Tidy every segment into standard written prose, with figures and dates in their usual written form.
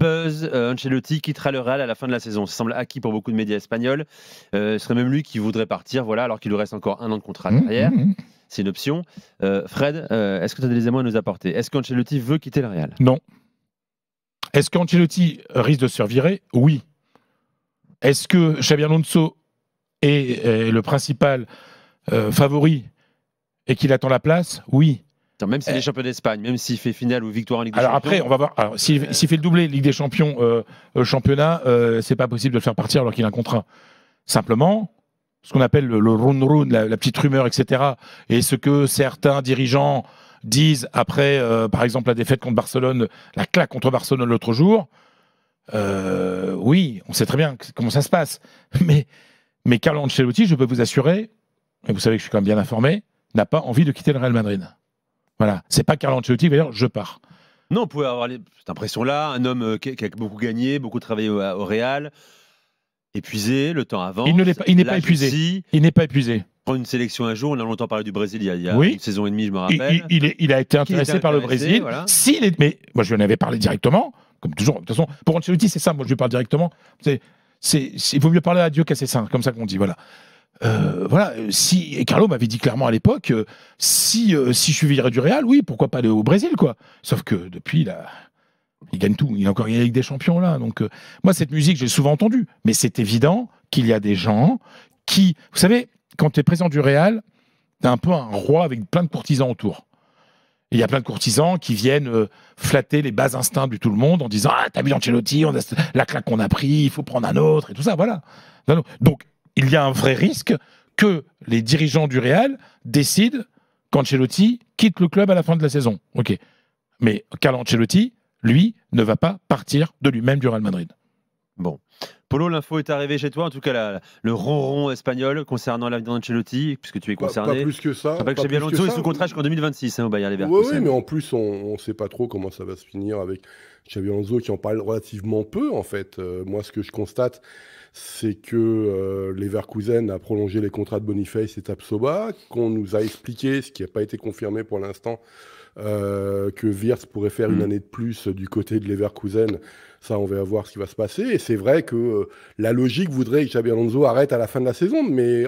buzz, Ancelotti quittera le Real à la fin de la saison. Ça semble acquis pour beaucoup de médias espagnols. Ce serait même lui qui voudrait partir, voilà, alors qu'il lui reste encore 1 an de contrat derrière. C'est une option. Fred, est-ce que tu as des éléments à nous apporter? Est-ce qu'Ancelotti veut quitter le Real? Non. Est-ce qu'Ancelotti risque de se revirer? Oui. Est-ce que Xabi Alonso est le principal favori et qu'il attend la place? Oui. Même s'il est champion d'Espagne, même s'il fait finale ou victoire en Ligue des Champions. Champions. Après, on va voir. Alors, s'il fait le doublé Ligue des Champions, championnat, c'est pas possible de le faire partir alors qu'il a un contrat. Simplement, ce qu'on appelle le run-run, la petite rumeur, etc. Et ce que certains dirigeants disent après, par exemple, la défaite contre Barcelone, la claque contre Barcelone l'autre jour. Oui, on sait très bien comment ça se passe. Mais Carlo Ancelotti, je peux vous assurer, et vous savez que je suis quand même bien informé, n'a pas envie de quitter le Real Madrid. Voilà, c'est pas Carlo Ancelotti qui va dire je pars. Non, on pouvait avoir cette impression-là, un homme qui a beaucoup gagné, beaucoup travaillé au Real, épuisé, le temps avance. Il n'est pas épuisé. Aussi. Il n'est pas épuisé. Prendre une sélection un jour, on a longtemps parlé du Brésil il y a oui. une saison et demie, je me rappelle. Il a été intéressé par le Brésil. Voilà. Mais moi, je lui en avais parlé directement, comme toujours. De toute façon, pour Ancelotti, c'est ça. Moi, je lui parle directement. Il vaut mieux parler à Dieu qu'à ses saints, comme ça qu'on dit. Voilà. Voilà, et Carlo m'avait dit clairement à l'époque, si je suis viré du Real, oui, pourquoi pas aller au Brésil, quoi. Sauf que depuis, là, il gagne tout. Il a encore gagné la Ligue des Champions, là. Donc, moi, cette musique, j'ai souvent entendue. Mais c'est évident qu'il y a des gens qui... Vous savez, quand tu es président du Real, tu es un peu un roi avec plein de courtisans autour. Et il y a plein de courtisans qui viennent flatter les bas instincts de tout le monde en disant « Ah, t'as vu Ancelotti, la claque qu'on a pris, il faut prendre un autre, et tout ça, voilà. » Donc, il y a un vrai risque que les dirigeants du Real décident qu'Ancelotti quitte le club à la fin de la saison. Ok. Mais Carlo Ancelotti, lui, ne va pas partir de lui-même du Real Madrid. Bon. Polo, l'info est arrivée chez toi, en tout cas le ronron espagnol concernant l'avenir d'Ancelotti, puisque tu es concerné. Pas plus que ça. Je rappelle que Xabi Alonso est sous contrat jusqu'en 2026 au Bayer Leverkusen. Oui, mais en plus, on ne sait pas trop comment ça va se finir avec Xabi Alonso qui en parle relativement peu, en fait. Moi, ce que je constate, c'est que Leverkusen a prolongé les contrats de Boniface et Tapsoba, qu'on nous a expliqué, ce qui n'a pas été confirmé pour l'instant, que Wirtz pourrait faire une année de plus du côté de Leverkusen. Ça, on va voir ce qui va se passer. Et c'est vrai que la logique voudrait que Xabi Alonso arrête à la fin de la saison. Mais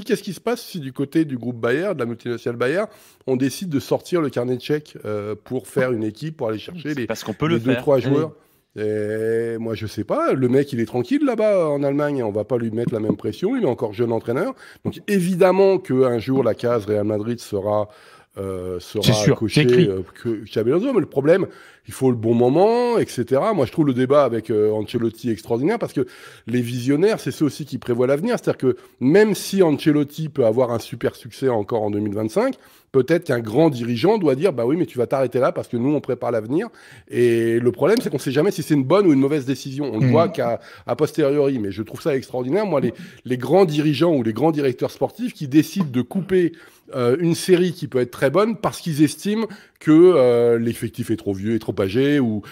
qu'est-ce qui se passe si du côté du groupe Bayer, de la multinationale Bayer, on décide de sortir le carnet de chèques pour faire une équipe, pour aller chercher les 2-3 joueurs? Et moi, je sais pas. Le mec, il est tranquille là-bas en Allemagne. On va pas lui mettre la même pression. Il est encore jeune entraîneur. Donc, évidemment qu'un jour, la case Real Madrid sera coché que Xabi Alonso. Mais le problème, il faut le bon moment, etc. Moi, je trouve le débat avec Ancelotti extraordinaire parce que les visionnaires, c'est ceux aussi qui prévoient l'avenir. C'est-à-dire que même si Ancelotti peut avoir un super succès encore en 2025, peut-être qu'un grand dirigeant doit dire « Bah oui, mais tu vas t'arrêter là parce que nous, on prépare l'avenir. » Et le problème, c'est qu'on ne sait jamais si c'est une bonne ou une mauvaise décision. On ne voit qu'à posteriori. Mais je trouve ça extraordinaire. Moi, les grands dirigeants ou les grands directeurs sportifs qui décident de couper une série qui peut être très bonne parce qu'ils estiment que l'effectif est trop vieux et trop âgé ou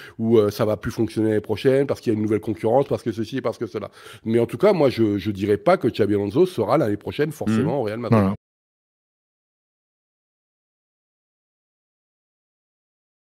ça va plus fonctionner l'année prochaine parce qu'il y a une nouvelle concurrence, parce que ceci et parce que cela. Mais en tout cas, moi, je dirais pas que Xabi Alonso sera l'année prochaine forcément au Real Madrid. Voilà.